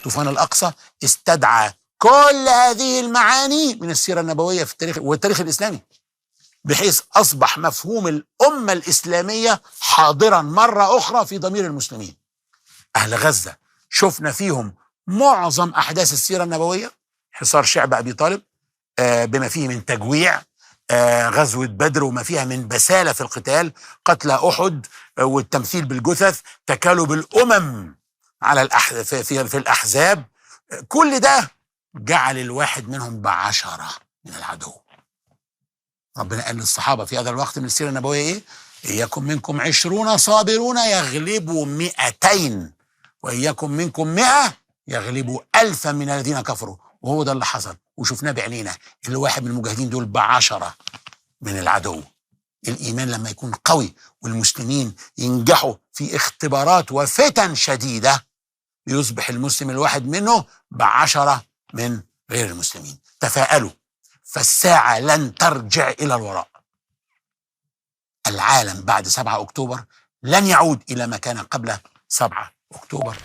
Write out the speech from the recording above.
طوفان الأقصى استدعى كل هذه المعاني من السيرة النبوية في التاريخ والتاريخ الإسلامي، بحيث أصبح مفهوم الأمة الإسلامية حاضرا مرة أخرى في ضمير المسلمين. أهل غزة شفنا فيهم معظم أحداث السيرة النبوية، حصار شعب أبي طالب بما فيه من تجويع، غزوة بدر وما فيها من بسالة في القتال، قتلى أحد والتمثيل بالجثث، تكالب الأمم على في الأحزاب، كل ده جعل الواحد منهم ب10 من العدو. ربنا قال للصحابة في هذا الوقت من السيرة النبوية إيه؟ إن يكن منكم 20 صابرون يغلبوا 200، وإن يكن منكم 100 يغلبوا 1000 من الذين كفروا. وهو ده اللي حصل وشفناه بعينينا. الواحد من المجاهدين دول ب10 من العدو. الإيمان لما يكون قوي والمسلمين ينجحوا في اختبارات وفتن شديدة، يصبح المسلم الواحد منه ب10 من غير المسلمين. تفاءلوا فالساعة لن ترجع إلى الوراء. العالم بعد 7 أكتوبر لن يعود إلى ما كان قبل 7 أكتوبر.